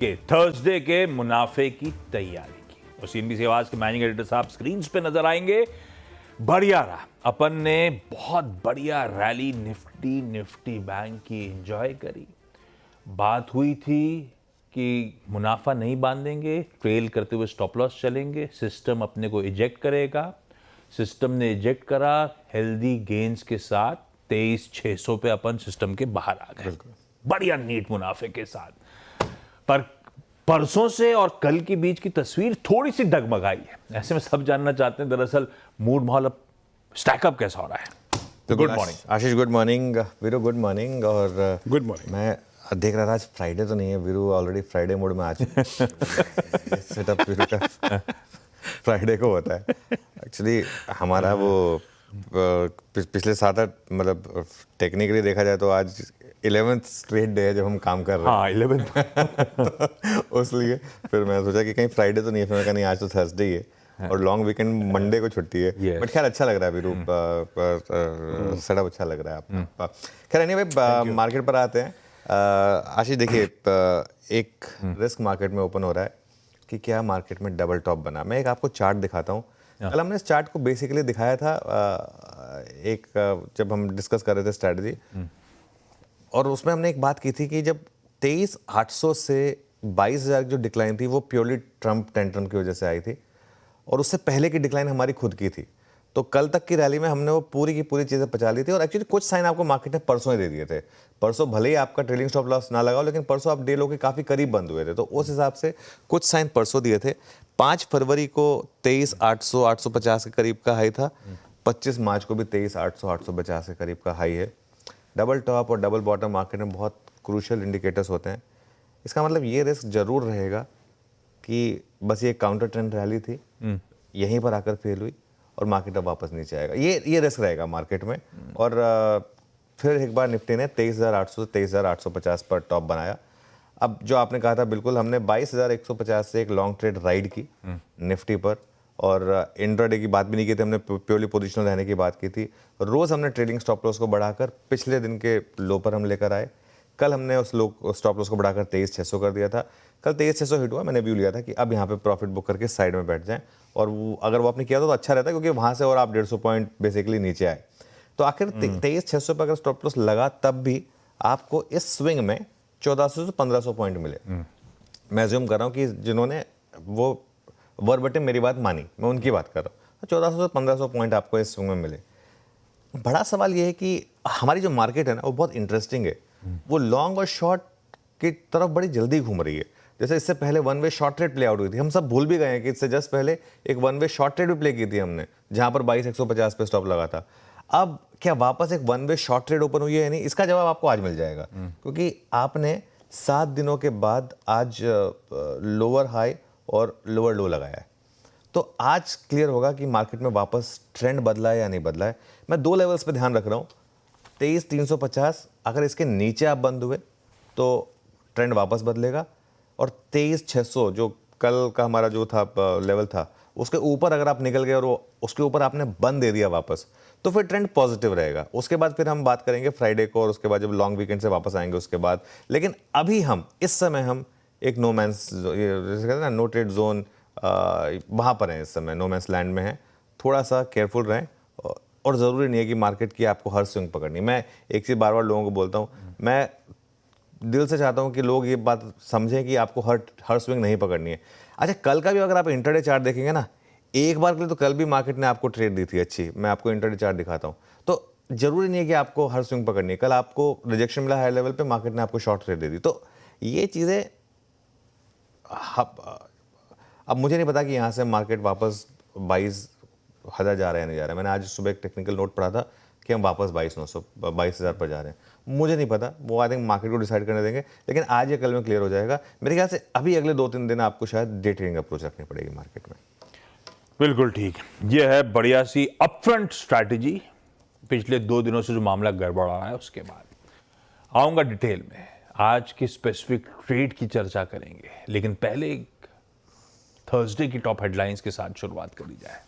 के थर्सडे के मुनाफे की तैयारी की और सीएनबीसी आवाज के मैनेजिंग एडिटर साहब स्क्रीन पे नजर आएंगे। बढ़िया रहा, अपन ने बहुत बढ़िया रैली निफ्टी बैंक की एंजॉय करी। बात हुई थी कि मुनाफा नहीं बांधेंगे, ट्रेल करते हुए स्टॉप लॉस चलेंगे, सिस्टम अपने को इजेक्ट करेगा। सिस्टम ने इजेक्ट करा, हेल्दी गेन्स के साथ 23,600 पे अपन सिस्टम के बाहर आ गए, बढ़िया नीट मुनाफे के साथ। पर परसों से और कल के बीच की तस्वीर थोड़ी सी डगमगाई है। ऐसे में सब जानना चाहते हैं दरअसल मूड माहौल अब स्टैकअप कैसा हो रहा है। तो good morning Ashish, good morning Veeru, good morning. और गुड मॉर्निंग। मैं देख रहा था आज फ्राइडे तो नहीं है, वीरू ऑलरेडी फ्राइडे मोड में आ चुका है। सेटअप वीरू का फ्राइडे को होता है एक्चुअली। हमारा वो पिछले 7-8 मतलब टेक्निकली देखा जाए तो आज 11th स्ट्रेट डे है जब हम काम कर रहे हैं। हाँ 11th तो उसलिए फिर मैं सोचा कि कहीं फ्राइडे तो नहीं है, फिर मैं कहा नहीं आज तो थर्सडे ही है और लॉन्ग वीकेंड मंडे को छुट्टी है। Yes. बट खैर अच्छा लग रहा है वीरू, सेटअप अच्छा लग रहा है आपका। खैर एनीवे मार्केट पर आते हैं। आशीष देखिए, एक रिस्क मार्केट में ओपन हो रहा है कि क्या मार्केट में डबल टॉप बना। मैं एक आपको चार्ट दिखाता हूँ। कल हमने इस चार्ट को बेसिकली दिखाया था एक जब हम डिस्कस कर रहे थे स्ट्रैटेजी, और उसमें हमने एक बात की थी कि जब 23,800 से 22,000 की जो डिक्लाइन थी वो प्योरली ट्रम्प टेंट्रम की वजह से आई थी और उससे पहले की डिक्लाइन हमारी खुद की थी। तो कल तक की रैली में हमने वो पूरी की पूरी चीज़ें पचा ली थी और एक्चुअली कुछ साइन आपको मार्केट ने परसों ही दे दिए थे। परसों भले ही आपका ट्रेलिंग स्टॉप लॉस ना लगाओ, लेकिन परसों आप डे लो के काफ़ी करीब बंद हुए थे, तो उस हिसाब से कुछ साइन परसों दिए थे। 5 फरवरी को 23,800 850 के करीब का हाई था। 25 मार्च को भी 23,800 850 के करीब का हाई है। डबल टॉप और डबल बॉटम मार्केट में बहुत क्रूशियल इंडिकेटर्स होते हैं। इसका मतलब ये रिस्क जरूर रहेगा कि बस ये काउंटर ट्रेंड रैली थी, यहीं पर आकर फेल हुई और मार्केट अब वापस नीचे आएगा। ये रिस्क रहेगा मार्केट में। और फिर एक बार निफ्टी ने 23,800 से 23,850 पर टॉप बनाया। अब जो आपने कहा था बिल्कुल, हमने 22,150 से एक लॉन्ग ट्रेड राइड की निफ्टी पर और इंट्राडे की बात भी नहीं की थी, हमने प्योरली पोजिशनल रहने की बात की थी। रोज़ हमने ट्रेडिंग स्टॉप लॉस को बढ़ाकर पिछले दिन के लो पर हम लेकर आए। कल हमने उस स्टॉप लॉस को बढ़ाकर 23,600 कर दिया था। कल 23,600 हिट हुआ, मैंने व्यू लिया था कि अब यहाँ पे प्रॉफिट बुक करके साइड में बैठ जाएं, और वो अगर वो आपने किया तो अच्छा रहता, क्योंकि वहाँ से और आप 150 पॉइंट बेसिकली नीचे आए। तो आखिर 23,600 पर अगर स्टॉप लॉस लगा तब भी आपको इस स्विंग में 1,400 से 1,500 पॉइंट मिले। मैं ज्यूम कर रहा हूँ कि जिन्होंने वो वर्बटिम मेरी बात मानी, मैं उनकी बात कर रहा हूँ। तो 1,400 से 1,500 पॉइंट आपको इस स्विंग में मिले। बड़ा सवाल ये है कि हमारी जो मार्केट है ना वो बहुत इंटरेस्टिंग है। वो लॉन्ग और शॉर्ट की तरफ बड़ी जल्दी घूम रही है। जैसे इससे पहले one way short trade play out हुई थी, हम सब भूल भी गए हैं कि इससे जस्ट पहले एक वन वे शॉर्ट ट्रेड भी प्ले की थी हमने, जहां पर 22,150 पे स्टॉप लगा था। अब क्या वापस एक one way short trade open हुई है या नहीं, इसका जवाब आपको आज मिल जाएगा, क्योंकि आपने 7 दिनों के बाद आज लोअर हाई और लोअर लो लगाया है। तो आज क्लियर होगा कि मार्केट में वापस ट्रेंड बदला है या नहीं बदला है। मैं 2 लेवल्स पे ध्यान रख रहा हूँ। 23,350 अगर इसके नीचे आप बंद हुए तो ट्रेंड वापस बदलेगा, और 23,600 जो कल का हमारा जो था लेवल था, उसके ऊपर अगर आप निकल गए और उसके ऊपर आपने बंद दे दिया वापस, तो फिर ट्रेंड पॉजिटिव रहेगा। उसके बाद फिर हम बात करेंगे फ्राइडे को, और उसके बाद जब लॉन्ग वीकेंड से वापस आएंगे उसके बाद। लेकिन अभी हम इस समय हम एक नो मैंस, जैसे कहते हैं ना, नो ट्रेड जोन, वहाँ पर हैं इस समय, नो मैंस लैंड में है। थोड़ा सा केयरफुल रहें, और ज़रूरी नहीं है कि मार्केट की आपको हर स्विंग पकड़नी। मैं एक चीज़ बार बार लोगों को बोलता हूँ, मैं दिल से चाहता हूँ कि लोग ये बात समझें कि आपको हर स्विंग नहीं पकड़नी है। अच्छा, कल का भी अगर आप इंटरडे चार्ट देखेंगे ना, एक बार के लिए तो कल भी मार्केट ने आपको ट्रेड दी थी अच्छी। मैं आपको इंटरडे चार्ट दिखाता हूँ। तो ज़रूरी नहीं है कि आपको हर स्विंग पकड़नी है। कल आपको रिजेक्शन मिला हाई लेवल पे, मार्केट ने आपको शॉर्ट ट्रेड दे दी। तो ये चीज़ें अब मुझे नहीं पता कि यहाँ से मार्केट वापस 22,000 जा रहा है नहीं जा रहा है। मैंने आज सुबह एक टेक्निकल नोट पढ़ा था कि हम वापस 22,000 पर जा रहे हैं। मुझे नहीं पता, वो आई थिंक मार्केट को डिसाइड करने देंगे, लेकिन आज या कल में क्लियर हो जाएगा मेरे ख्याल से। अभी अगले 2-3 दिन आपको शायद डे ट्रेडिंग अप्रोच रखनी पड़ेगी मार्केट में। बिल्कुल ठीक। ये है बढ़िया सी अपफ्रंट स्ट्रैटेजी। पिछले 2 दिनों से जो मामला गड़बड़ रहा है उसके बाद आऊंगा डिटेल में, आज की स्पेसिफिक ट्रेड की चर्चा करेंगे, लेकिन पहले एक थर्सडे की टॉप हेडलाइंस के साथ शुरुआत करी जाए।